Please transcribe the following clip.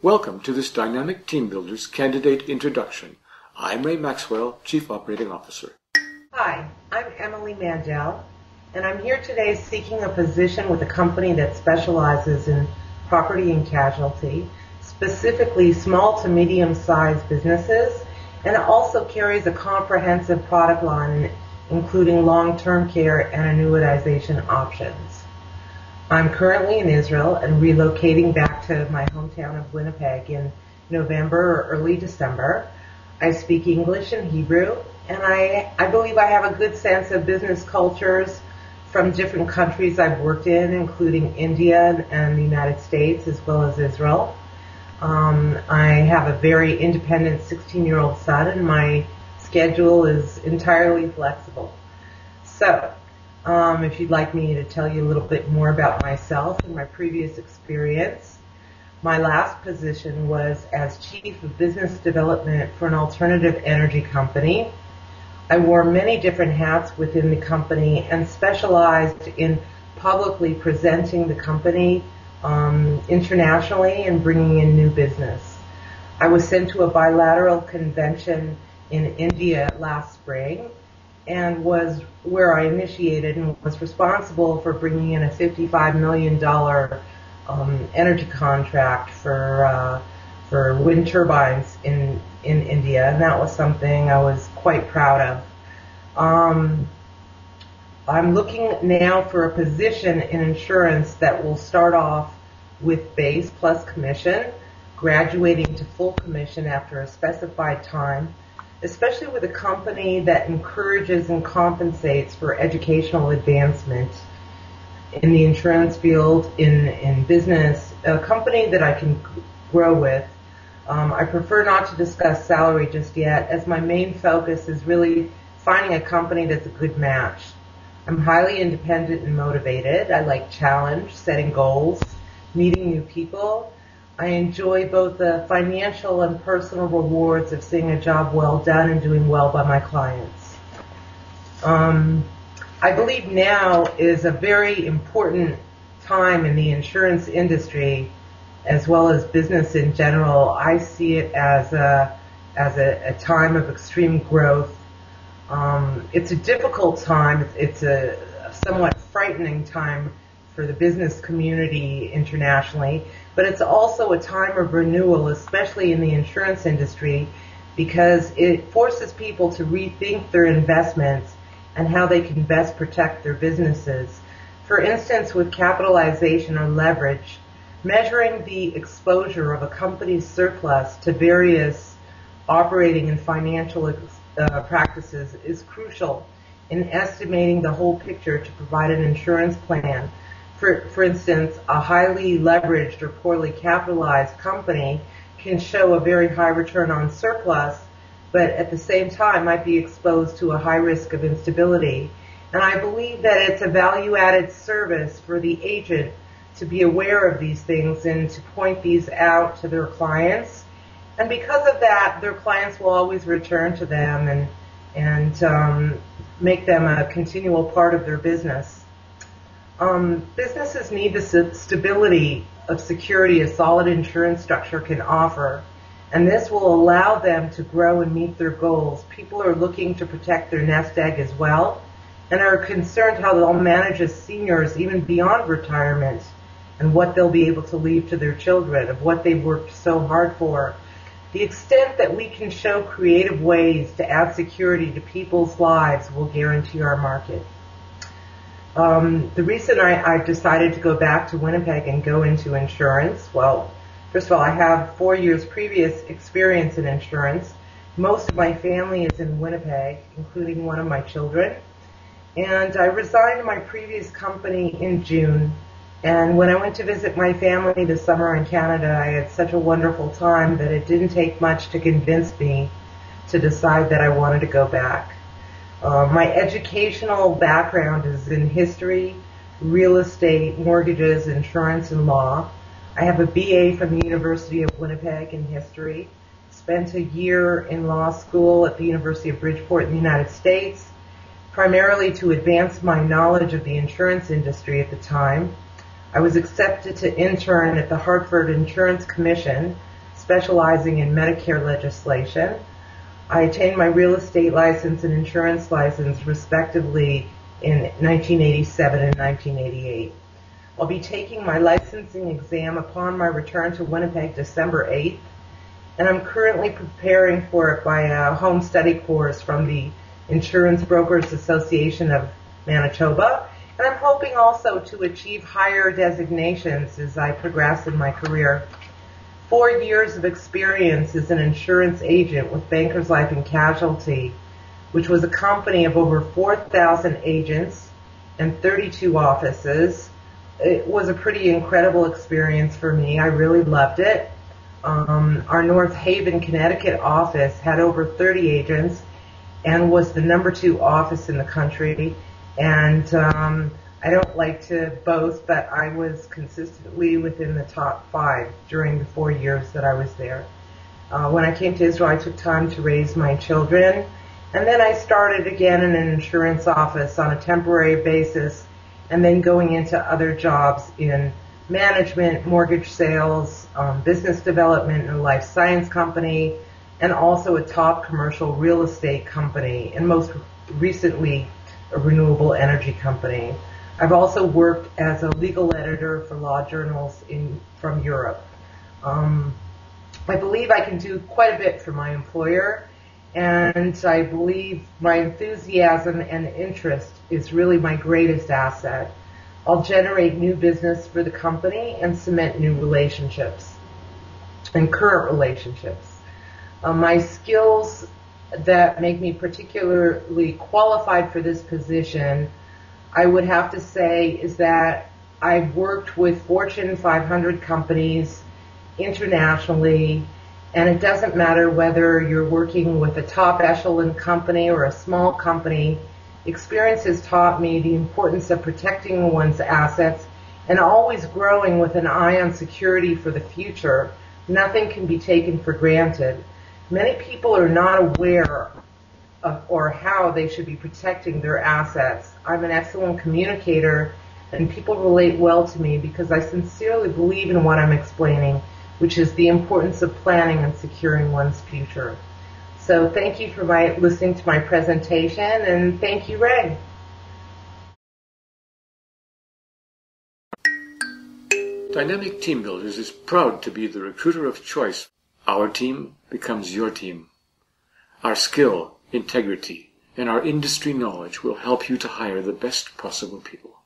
Welcome to this Dynamic Team Builders Candidate Introduction. I'm Ray Maxwell, Chief Operating Officer. Hi, I'm Emily Mandel, and I'm here today seeking a position with a company that specializes in property and casualty, specifically small to medium-sized businesses, and it also carries a comprehensive product line including long-term care and annuitization options. I'm currently in Israel and relocating back to my hometown of Winnipeg in November or early December. I speak English and Hebrew, and I believe I have a good sense of business cultures from different countries I've worked in, including India and the United States, as well as Israel. I have a very independent 16-year-old son, and my schedule is entirely flexible. So, if you'd like me to tell you a little bit more about myself and my previous experience, my last position was as Chief of Business Development for an alternative energy company. I wore many different hats within the company and specialized in publicly presenting the company internationally and bringing in new business. I was sent to a bilateral convention in India last spring and was where I initiated and was responsible for bringing in a $55 million energy contract for wind turbines in India, and that was something I was quite proud of. I'm looking now for a position in insurance that will start off with base plus commission, graduating to full commission after a specified time, especially with a company that encourages and compensates for educational advancement in the insurance field, in business, a company that I can grow with. I prefer not to discuss salary just yet, as my main focus is really finding a company that's a good match. I'm highly independent and motivated. I like challenge, setting goals, meeting new people. I enjoy both the financial and personal rewards of seeing a job well done and doing well by my clients. I believe now is a very important time in the insurance industry as well as business in general. I see it as a time of extreme growth. It's a difficult time. It's a somewhat frightening time for the business community internationally, but it's also a time of renewal, especially in the insurance industry, because it forces people to rethink their investments and how they can best protect their businesses. For instance, with capitalization or leverage, measuring the exposure of a company's surplus to various operating and financial practices is crucial in estimating the whole picture to provide an insurance plan. For instance, a highly leveraged or poorly capitalized company can show a very high return on surplus, but at the same time might be exposed to a high risk of instability. And I believe that it's a value-added service for the agent to be aware of these things and to point these out to their clients. And because of that, their clients will always return to them and make them a continual part of their business. Businesses need the stability of security a solid insurance structure can offer, and this will allow them to grow and meet their goals. People are looking to protect their nest egg as well, and are concerned how they'll manage as seniors even beyond retirement and what they'll be able to leave to their children of what they've worked so hard for. The extent that we can show creative ways to add security to people's lives will guarantee our market. The reason I decided to go back to Winnipeg and go into insurance, well, first of all, I have 4 years previous experience in insurance. Most of my family is in Winnipeg, including one of my children. And I resigned my previous company in June. And when I went to visit my family this summer in Canada, I had such a wonderful time that it didn't take much to convince me to decide that I wanted to go back. My educational background is in history, real estate, mortgages, insurance, and law. I have a BA from the University of Winnipeg in history, spent a year in law school at the University of Bridgeport in the United States, primarily to advance my knowledge of the insurance industry at the time. I was accepted to intern at the Hartford Insurance Commission, specializing in Medicare legislation. I attained my real estate license and insurance license, respectively, in 1987 and 1988. I'll be taking my licensing exam upon my return to Winnipeg December 8th, and I'm currently preparing for it by a home study course from the Insurance Brokers Association of Manitoba, and I'm hoping also to achieve higher designations as I progress in my career. 4 years of experience as an insurance agent with Bankers Life and Casualty, which was a company of over 4,000 agents and 32 offices. It was a pretty incredible experience for me. I really loved it. Our North Haven, Connecticut office had over 30 agents and was the number 2 office in the country. And I don't like to boast, but I was consistently within the top 5 during the 4 years that I was there. When I came to Israel, I took time to raise my children, and then I started again in an insurance office on a temporary basis, and then going into other jobs in management, mortgage sales, business development in a life science company, and also a top commercial real estate company, and most recently a renewable energy company. I've also worked as a legal editor for law journals from Europe. I believe I can do quite a bit for my employer, and I believe my enthusiasm and interest is really my greatest asset. I'll generate new business for the company and cement new relationships and current relationships. My skills that make me particularly qualified for this position, I would have to say, is that I've worked with Fortune 500 companies internationally, and it doesn't matter whether you're working with a top echelon company or a small company. Experience has taught me the importance of protecting one's assets and always growing with an eye on security for the future. Nothing can be taken for granted. Many people are not aware of or how they should be protecting their assets. I'm an excellent communicator, and people relate well to me because I sincerely believe in what I'm explaining, which is the importance of planning and securing one's future. So thank you for listening to my presentation, and thank you, Ray. Dynamic Team Builders is proud to be the recruiter of choice. Our team becomes your team. Our skill, integrity, and our industry knowledge will help you to hire the best possible people.